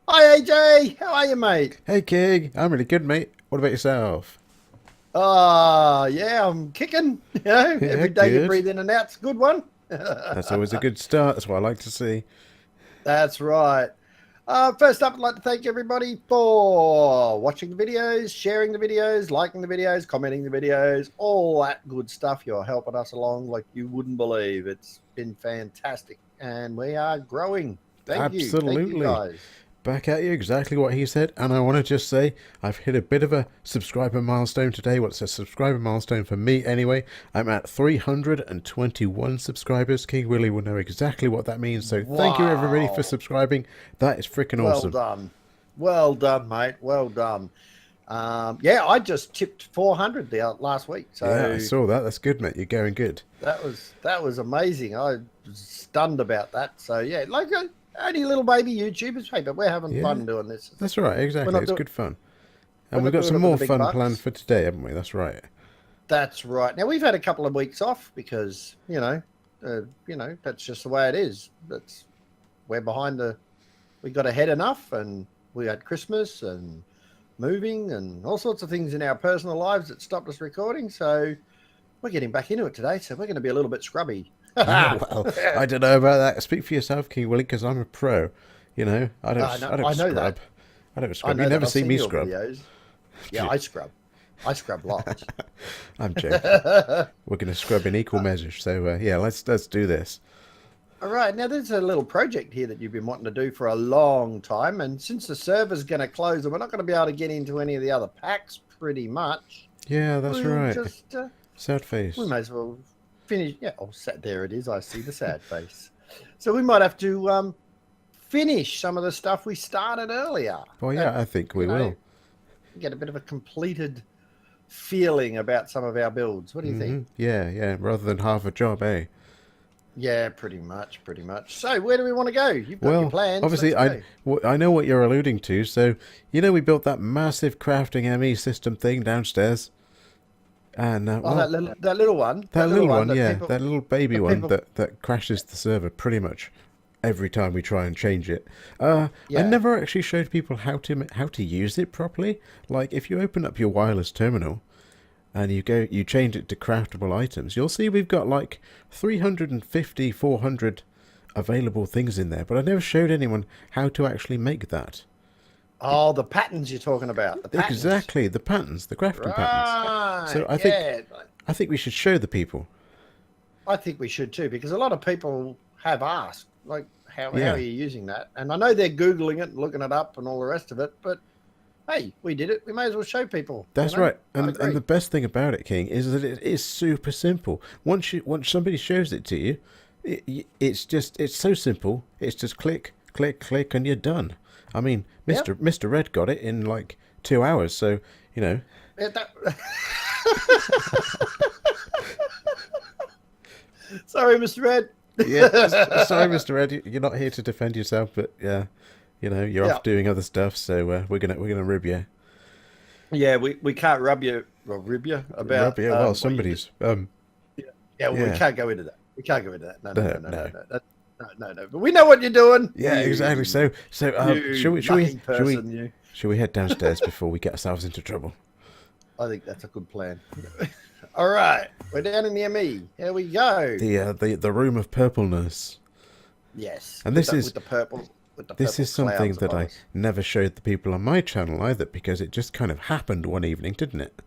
Hi AJ, how are you, mate? Hey King, I'm really good, mate. What about yourself? Yeah, I'm kicking. You know, Yeah, every day you good. breathe in and out's a good one. That's always a good start. That's what I like to see. That's right. First up, I'd like to thank everybody for watching the videos, sharing the videos, liking the videos, commenting the videos, all that good stuff. You're helping us along like you wouldn't believe. It's been fantastic, and we are growing. Thank you, Absolutely. guys. Back at you, exactly what he said. And I want to just say, I've hit a bit of a subscriber milestone today. What's a subscriber milestone for me anyway? I'm at 321 subscribers. King Willie will know exactly what that means. So thank you everybody for Wow. subscribing. That is freaking Well awesome. done. Well done, mate. Well done. Yeah, I just tipped 400 the last week, Yeah, I so saw that. That's good, mate. You're going good. that was amazing. I was stunned about that. So yeah, like only little baby YouTubers, hey, but we're having Yeah, fun doing this. that's right. We're Exactly. not It's doing good fun. we're And we've not got doing some it for the more big fun planned bucks. for today, haven't we? That's right. That's right. Now we've had a couple of weeks off because that's just the way it is. That's we're behind the we got ahead enough, and we had Christmas and moving and all sorts of things in our personal lives that stopped us recording. So we're getting back into it today. So we're going to be a little bit scrubby. Oh, I well, I don't know about that. Speak for yourself, King Willie, because I'm a pro. You know, know. I don't I know that. scrub. I don't I scrub. You know that. never I've see seen me your scrub. videos. Yeah, I scrub. I scrub lots. I'm joking. We're going to scrub in equal measures. So yeah, let's do this. All right. Now, there's a little project here that you've been wanting to do for a long time. And since the server's going to close and we're not going to be able to get into any of the other packs pretty much, Yeah, that's we'll right. just, Sad we face. may as well finish. Yeah. Oh, there it is. I see the sad face. So we might have to finish some of the stuff we started earlier. Well, That, yeah, I think we you know, will. get a bit of a completed feeling about some of our builds. What do you think? Yeah, yeah. Rather than half a job, eh? Yeah, pretty much, pretty much. So, where do we want to go? You've got your Well, plans. Let's obviously, I go. I know what you're alluding to. So, we built that massive crafting ME system thing downstairs, and Oh, well, that that little little one one, that yeah, that little baby that one people, that crashes the server pretty much every time we try and change it. I yeah. never actually showed people how to use it properly. Like if you open up your wireless terminal and you change it to craftable items, you'll see we've got like 350, 400 available things in there, but I never showed anyone how to actually make that. Oh, the patterns you're talking about. The patterns. Exactly, the patterns, the crafting patterns. So Right. I think Yeah. I think we should show the people. I think we should too, because a lot of people have asked, like, how are Yeah. you using that? And I know they're Googling it and looking it up and all the rest of it, but hey, we did it. We may as well show people, That's right, I and agree. the best thing about it, King, is that it is super simple. Once somebody shows it to you, it's so simple. It's just click, click, click, and you're done. I mean, Yep. Mister Red got it in like 2 hours. So you know, Yeah, that... Sorry, Mr. Red. yeah. Sorry, Mister Red, you're not here to defend yourself, but yeah, you're Yeah. off doing other stuff. So we're gonna rib you, Yeah, we can't rib you rub about you. Well, what you did. somebody's Yeah, yeah, well, we yeah. can't go into that. We can't go into that. No, no, no, No, no, no, no. no, no. But we know what you're doing. Yeah, exactly. So You lucky should we person, you. should we head downstairs before we get ourselves into trouble? I think that's a good plan. All right, we're down in the ME. Here we go. The room of purpleness. Yes, And with the this purple is something clouds that above I us. never showed the people on my channel either, because it just kind of happened one evening, didn't it?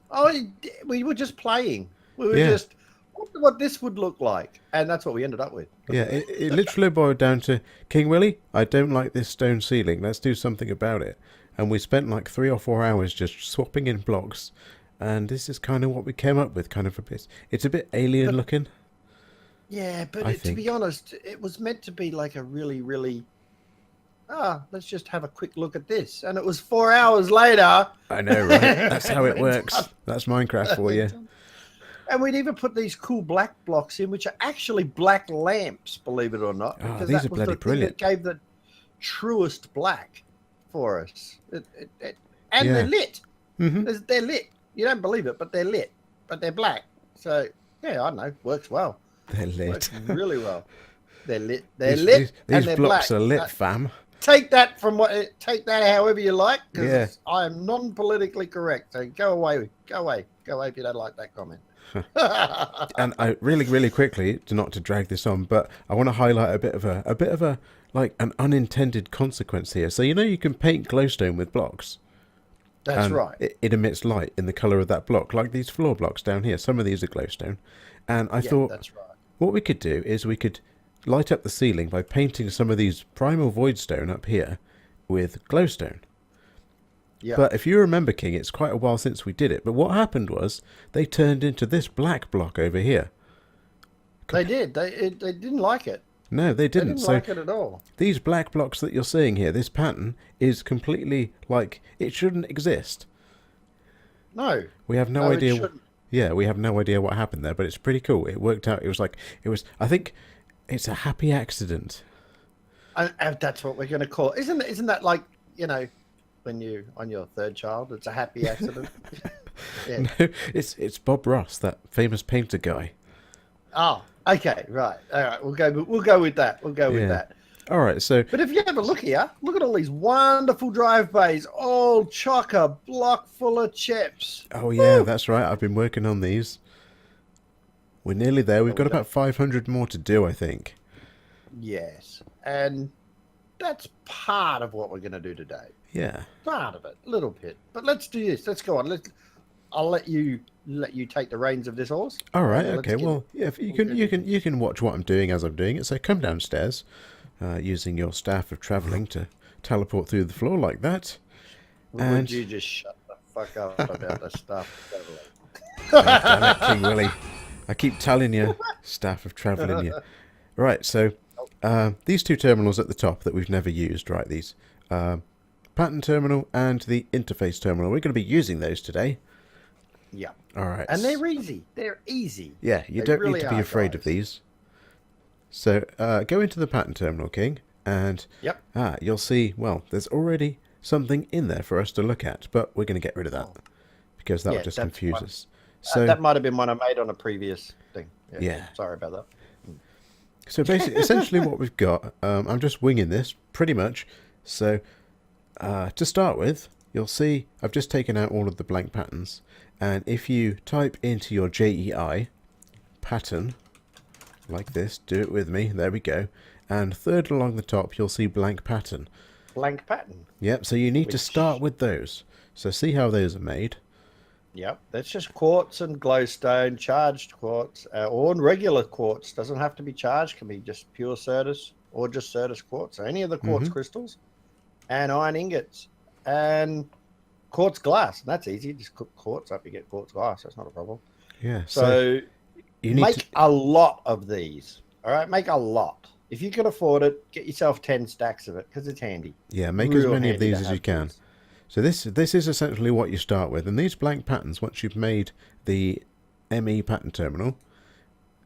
Oh, we were just playing. We were Yeah, just wonder what this would look like, and that's what we ended up with. yeah. It literally boiled down to King Willie, I don't like this stone ceiling. Let's do something about it. And we spent like 3 or 4 hours just swapping in blocks, and this is kind of what we came up with. Kind of a bit. It's a bit alien But looking, yeah, but I to be think. honest, it was meant to be like a really, really let's just have a quick look at this. And it was 4 hours later. I know, right? That's how it we're works. done. That's Minecraft for We're you. done. And we'd even put these cool black blocks in, which are actually black lamps, believe it or not, Oh, because these are that was bloody the thing that brilliant. gave the truest black for us. And they're Yeah. lit. Mm-hmm. They're lit. You don't believe it, but they're lit. But they're black. So, yeah, I don't know. Works well. They're Works lit. really well. They're lit. They're these, lit these and these they're blocks black. are lit, fam. take that however you like, because Yeah. I am non-politically correct. So go away if you don't like that comment. And I really, really quickly, not to drag this on, but I want to highlight a bit of a like an unintended consequence here. So you can paint glowstone with blocks. That's And right. it emits light in the color of that block, like these floor blocks down here. Some of these are glowstone, and I thought that's right. what we could do is we could light up the ceiling by painting some of these primal voidstone up here with glowstone. Yeah. But if you remember, King, it's quite a while since we did it. But what happened was they turned into this black block over here. They did. They didn't like it. No, they didn't. They didn't So like it at all. these black blocks that you're seeing here, this pattern, is completely like it shouldn't exist. No. We have no No, it idea. shouldn't. Yeah, we have no idea what happened there, but it's pretty cool. It worked out. I think it's a happy accident. And that's what we're going to call it. Isn't that like, when you on your third child, it's a happy accident? Yeah. No, it's Bob Ross, that famous painter guy. Oh, okay, right. All right, we'll go with that. We'll go with that. All right, so But if you have a look here, look at all these wonderful drive bays, all chock-a-block full of chips. oh yeah, Woo! that's right. I've been working on these. We're nearly there. We've got about 500 more to do, I think. Yes, and that's part of what we're going to do today. Yeah. Part of it, a little bit. But let's do this. Let's go on. I'll let you take the reins of this horse. All right. Let's Okay. get Well, yeah. If you can watch what I'm doing as I'm doing it. So come downstairs, using your staff of travelling to teleport through the floor like that. Would you just shut the fuck up about the stuff? Damn it, KingWilly. I keep telling you, staff of travelling you. Right, so these two terminals at the top that we've never used, right, these pattern terminal and the interface terminal. We're going to be using those today. Yeah. All right. And they're easy. They're easy. Yeah, you don't need to be afraid of these. So go into the pattern terminal, King, and you'll see, well, there's already something in there for us to look at, but we're going to get rid of that because that will just confuse us. So that might have been one I made on a previous thing. Yeah. Sorry about that. So basically, essentially what we've got, I'm just winging this pretty much. So to start with, you'll see I've just taken out all of the blank patterns. And if you type into your JEI pattern, like this, do it with me, there we go. And third along the top, you'll see blank pattern. Blank pattern. Yep, so you need to start with those. So see how those are made. Yep, that's just quartz and glowstone, charged quartz, or regular quartz. Doesn't have to be charged, can be just pure Certus or just Certus quartz. So any of the quartz crystals and iron ingots and quartz glass. That's easy. Just cook quartz up, you get quartz glass. That's not a problem. Yeah. So you make a lot of these. All right, make a lot. If you can afford it, get yourself 10 stacks of it because it's handy. Yeah, make as many of these as you can. So this is essentially what you start with. And these blank patterns, once you've made the ME pattern terminal,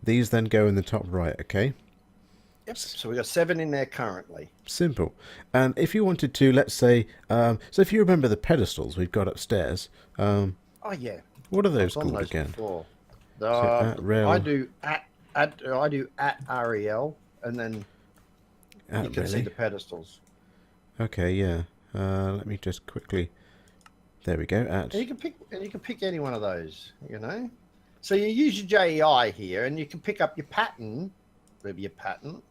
these then go in the top right, okay? Yep. So we've got 7 in there currently. Simple. And if you wanted to, let's say, so if you remember the pedestals we've got upstairs, oh yeah. What are those called again? I do at REL, and then you can see the pedestals. Okay, yeah. Let me just quickly. There we go. And you can pick any one of those. So you use your JEI here, and you can pick up your pattern. Maybe your pattern.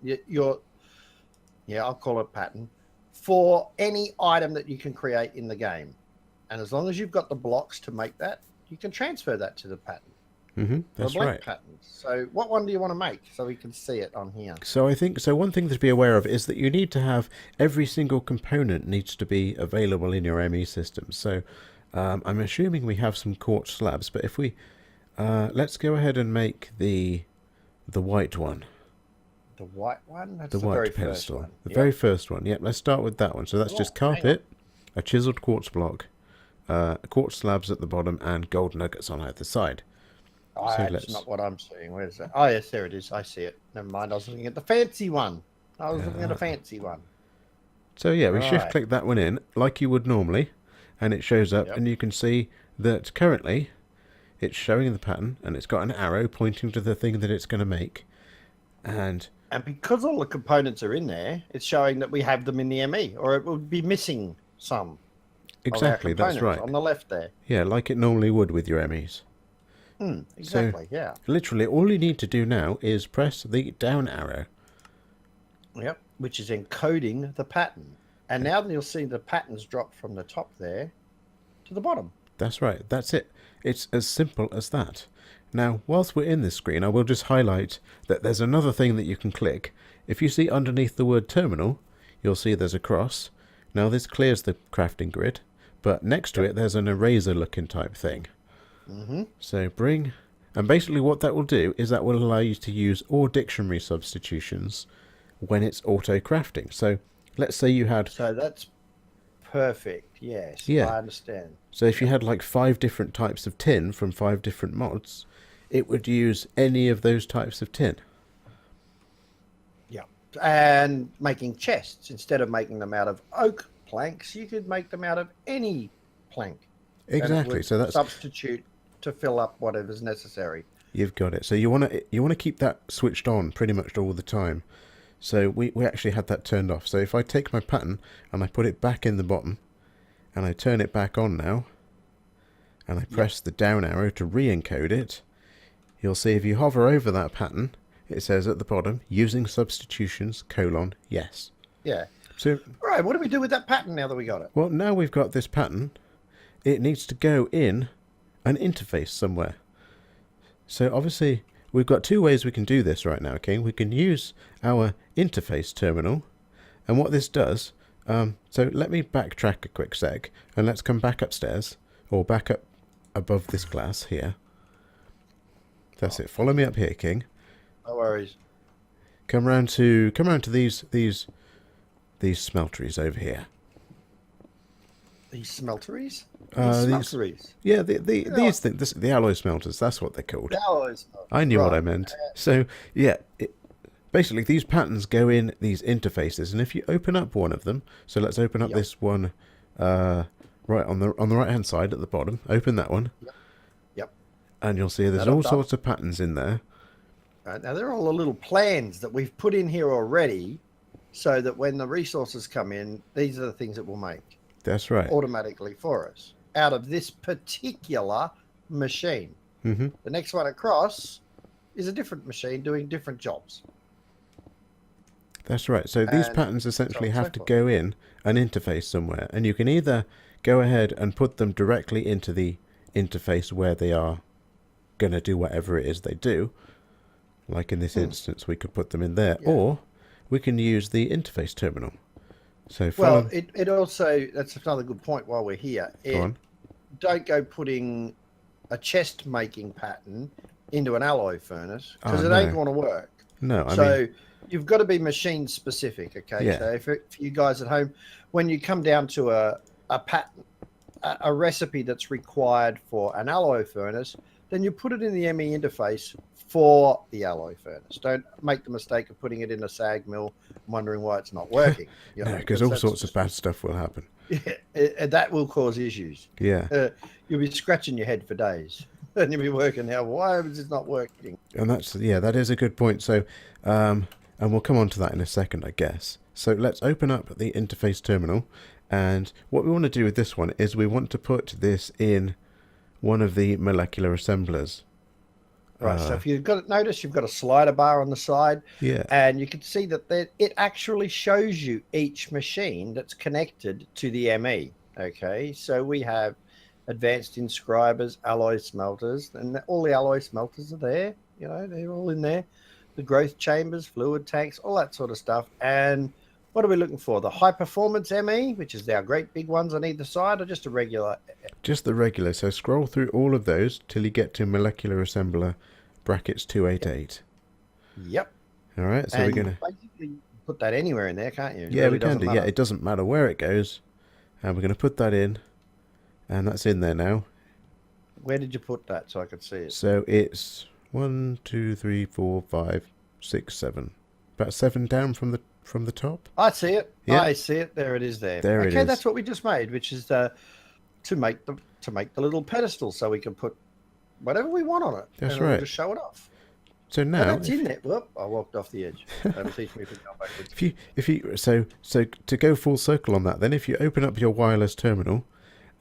I'll call it pattern for any item that you can create in the game, and as long as you've got the blocks to make that, you can transfer that to the pattern. That's right. Patterns. So what one do you want to make so we can see it on here? So I think one thing to be aware of is that you need to have every single component needs to be available in your ME system. So I'm assuming we have some quartz slabs, but if we let's go ahead and make the white one. The white one? That's the white very pedestal. First one. The very first one. Yep, let's start with that one. So that's just carpet, a chiseled quartz block, quartz slabs at the bottom, and gold nuggets on either side. That's not what I'm seeing. Where's that? Oh, yes, there it is. I see it. Never mind. I was looking at the fancy one. So, yeah, we shift-click that one in, like you would normally, and it shows up, and you can see that currently it's showing the pattern, and it's got an arrow pointing to the thing that it's going to make. And And because all the components are in there, it's showing that we have them in the ME, or it would be missing some of our Exactly, that's components right. on the left there. Yeah, like it normally would with your MEs. So, Exactly, yeah. literally, all you need to do now is press the down arrow. Yep, which is encoding the pattern. And now you'll see the patterns drop from the top there to the bottom. That's right, that's it. It's as simple as that. Now, whilst we're in this screen, I will just highlight that there's another thing that you can click. If you see underneath the word terminal, you'll see there's a cross. Now this clears the crafting grid, but next to it there's an eraser looking type thing. So bring, and basically what that will do is that will allow you to use all dictionary substitutions when it's auto crafting. So let's say you had... So that's perfect, yes, Yeah. I understand. So if you had like 5 different types of tin from 5 different mods, it would use any of those types of tin. Yeah. And making chests, instead of making them out of oak planks, you could make them out of any plank. Exactly. So that's... substitute to fill up whatever's necessary. You've got it. So you want to keep that switched on pretty much all the time. So we actually had that turned off. So if I take my pattern and I put it back in the bottom and I turn it back on now and I press the down arrow to re-encode it, you'll see if you hover over that pattern, it says at the bottom, using substitutions, : yes. Yeah. So, Right, what do we do with that pattern now that we got it? well, now we've got this pattern, it needs to go in an interface somewhere. So obviously we've got 2 ways we can do this right now, King. We can use our interface terminal, and what this does, so let me backtrack a quick sec, and let's come back upstairs, or back up above this glass here. That's it. Follow me up here, King. No worries. Come round to these smelteries over here. These smelteries? These- Smelteries? Yeah, these things, the alloy smelters. That's what they're called. The alloy smelters. I knew what I Right. meant. So yeah, basically these patterns go in these interfaces, and if you open up one of them, so let's open up this one, right on the right hand side at the bottom. Open that one. Yep. And you'll see there's all sorts of patterns in there. Right, now they're all the little plans that we've put in here already, so that when the resources come in, these are the things that we'll make That's right. automatically for us out of this particular machine. Mm-hmm. The next one across is a different machine doing different jobs. That's right. So these And patterns essentially so on and have so to forth. go in an interface somewhere, and you can either go ahead and put them directly into the interface where they are going to do whatever it is they do. Like in this instance, we could put them in there, or we can use the interface terminal. So Well, it also, that's another good point while we're here. Go on. Don't go putting a chest making pattern into an alloy furnace, because Oh, it ain't no. going to work. No, I So mean, you've got to be machine specific, okay? Yeah. So if you guys at home, when you come down to a pattern, a recipe that's required for an alloy furnace, then you put it in the ME interface for the alloy furnace. Don't make the mistake of putting it in a sag mill and wondering why it's not working. You know, no, because all that's sorts of just- bad stuff will happen. that will cause issues. Yeah, You'll be scratching your head for days, and you'll be working out why is this not working. and that is a good point. So, and we'll come on to that in a second, I guess. So let's open up the interface terminal, and what we want to do with this one is we want to put this in one of the molecular assemblers. Right. So if you've got notice, you've got a slider bar on the side, Yeah, and you can see that it actually shows you each machine that's connected to the ME. Okay, so we have advanced inscribers, alloy smelters, and all the alloy smelters are there. You know, they're all in there. The growth chambers, fluid tanks, all that sort of stuff. And what are we looking for? The high performance ME, which is our great big ones on either side, or just a regular? just the regular. So scroll through all of those till you get to molecular assembler brackets 288. Yep. All right, so and we're gonna basically put that anywhere in there, can't you? It yeah really we can doesn't do. Yeah, matter. it doesn't matter where it goes, and we're gonna put that in, and that's in there now. Where did you put that so I could see it? So it's 1, 2, 3, 4, 5, 6, 7. About 7 down from the top. I see it. Yeah. I see it. There it is. There. There it okay, is. that's what we just made, which is to make the little pedestal so we can put whatever we want on it. That's and it'll right. Just show it off. So Oh, now, that's in there. Whoop, I walked off the edge. That'll teach me if we go backwards. so to go full circle on that, then if you open up your wireless terminal,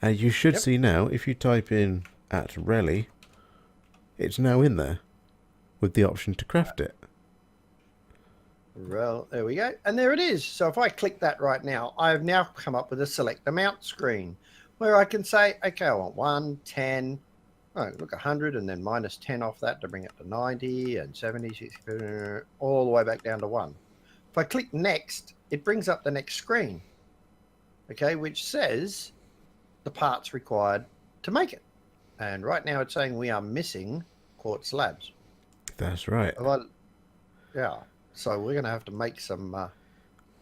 you should Yep. see now, if you type in @reli, it's now in there with the option to craft it. Well, there we go. And there it is. So if I click that right now, I've now come up with a select amount screen where I can say, okay, I want 1, 10, oh, look, 100, and then minus 10 off that to bring it to 90 and 70, 60, all the way back down to 1. If I click next, it brings up the next screen, okay, which says the parts required to make it. And right now it's saying we are missing quartz slabs. That's right. Yeah. So we're going to have to make some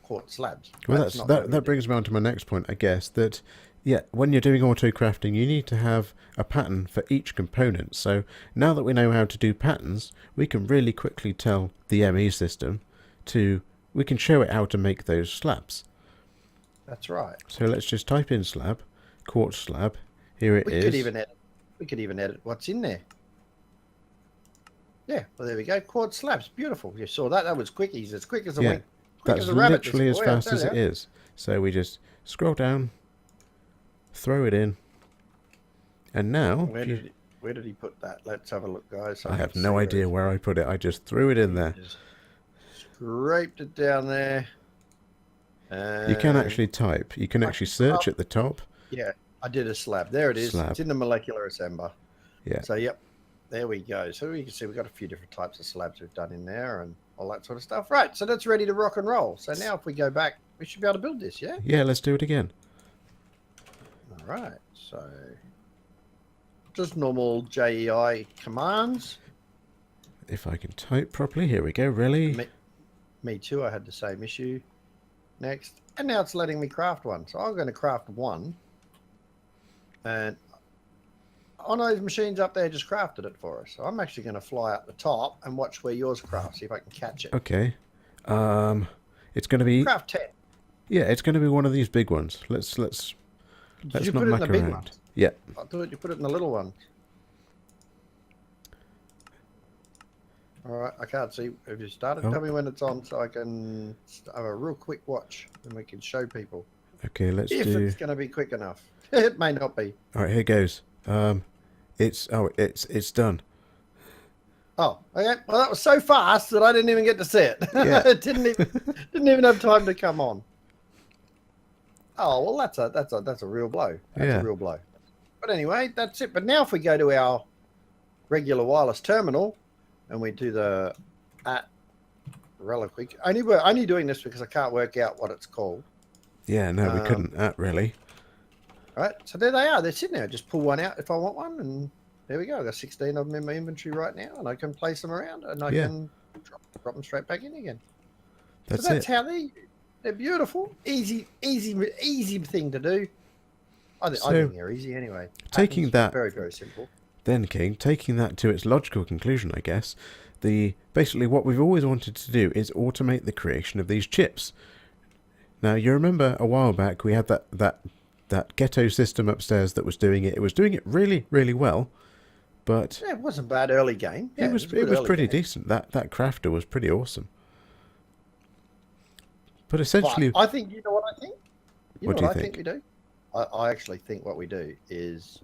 quartz slabs. Well, that brings me on to my next point, I guess, that, yeah, when you're doing auto crafting, you need to have a pattern for each component. So now that we know how to do patterns, we can really quickly tell the ME system we can show it how to make those slabs. That's right. So let's just type in slab, quartz slab. Here it is. We could even edit what's in there. Yeah, well, there we go. Quartz slabs. Beautiful. You saw that. That was quickies. As quick as a wink. Quick That's as a rabbit, literally as boy, fast as it is. So we just scroll down, throw it in, and now... Where did he put that? Let's have a look, guys. I have no idea where I put it. I just threw it in there. Just scraped it down there. You can actually type. You can actually search at the top. Yeah, I did a slab. There it is. Slab. It's in the molecular assembler. Yeah. So, yep. There we go. So you can see we've got a few different types of slabs we've done in there and all that sort of stuff. Right, so that's ready to rock and roll. So now if we go back, we should be able to build this, yeah? Yeah, let's do it again. All right, so just normal JEI commands. If I can type properly, here we go, really. Me too, I had the same issue. Next, and now it's letting me craft one. So I'm going to craft one. And on those machines up there just crafted it for us. So I'm actually going to fly up the top and watch where yours crafts, see if I can catch it. Okay. It's going to be... Craft 10. Yeah, it's going to be one of these big ones. Let's Did you not put it in muck the big around. one? Yeah. I thought you put it in the little one. All right, I can't see. Have you started? Oh. Tell me when it's on so I can have a real quick watch and we can show people. Okay, let's If do... it's going to be quick enough. It may not be. All right, here goes. It's done. Oh, okay. Well, that was so fast that I didn't even get to see it. Yeah. It didn't even have time to come on. Oh well, that's a real blow. That's a real blow. But anyway, that's it. But now if we go to our regular wireless terminal and we do the @reliquary, only doing this because I can't work out what it's called. Yeah, no, we couldn't. Really. Right, so there they are. They're sitting there. Just pull one out if I want one, and there we go. I've got 16 of them in my inventory right now, and I can place them around, and I can drop them straight back in again. That's so that's it. how they're beautiful, easy thing to do. I think they're easy anyway. Taking that very, very simple. Then, King, taking that to its logical conclusion, I guess, basically what we've always wanted to do is automate the creation of these chips. Now, you remember a while back we had that ghetto system upstairs that was doing it. It was doing it really, really well, but yeah, it wasn't bad early game. Yeah, it was pretty decent. That crafter was pretty awesome. But essentially, I think you know what I think. What do you think? We do? I actually think what we do is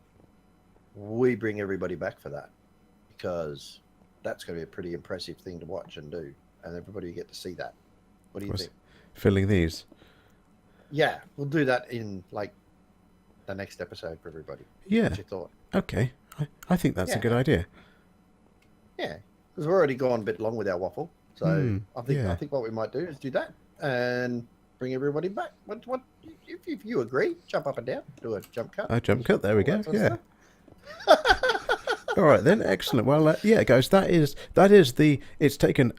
we bring everybody back for that, because that's going to be a pretty impressive thing to watch and do, and everybody will get to see that. What do you think? Filling these. Yeah, we'll do that in like the next episode for everybody. Yeah. What's your thought? Okay. I think that's a good idea. Yeah, because we're already gone a bit long with our waffle, so I yeah. think what we might do is do that and bring everybody back. What if you agree? Jump up and down, do a jump cut. A jump cut. There we go. Yeah. All right then. Excellent. Well, yeah, guys, that is It's taken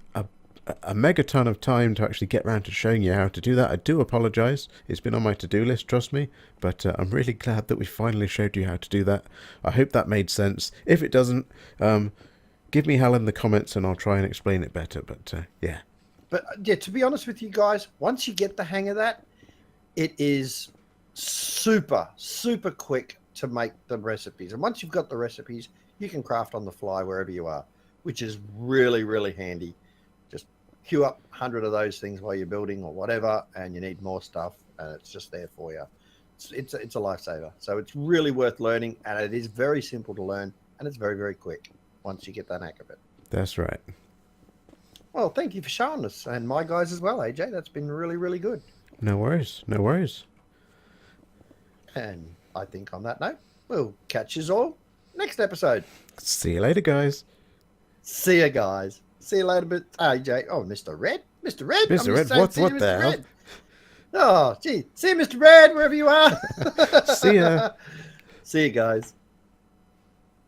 a megaton of time to actually get around to showing you how to do that. I do apologize. It's been on my to-do list, trust me, but I'm really glad that we finally showed you how to do that. I hope that made sense. If it doesn't, give me hell in the comments and I'll try and explain it better. But yeah. But yeah, to be honest with you guys, once you get the hang of that, it is super quick to make the recipes. And once you've got the recipes, you can craft on the fly wherever you are. which is really, really handy. Just queue up 100 of those things while you're building or whatever, and you need more stuff, and it's just there for you. It's a lifesaver. So it's really worth learning, and it is very simple to learn, and it's very, very quick once you get the knack of it. That's right. Well, thank you for showing us, and my guys as well, AJ. That's been really, really good. No worries. No worries. And I think on that note, we'll catch you all next episode. See you later, guys. See you guys. See you later, but AJ. Oh, Mr. Red. Mr. Red. Mr. Red, what the hell? Oh, gee. See you, Mr. Red, wherever you are. See ya. See you guys.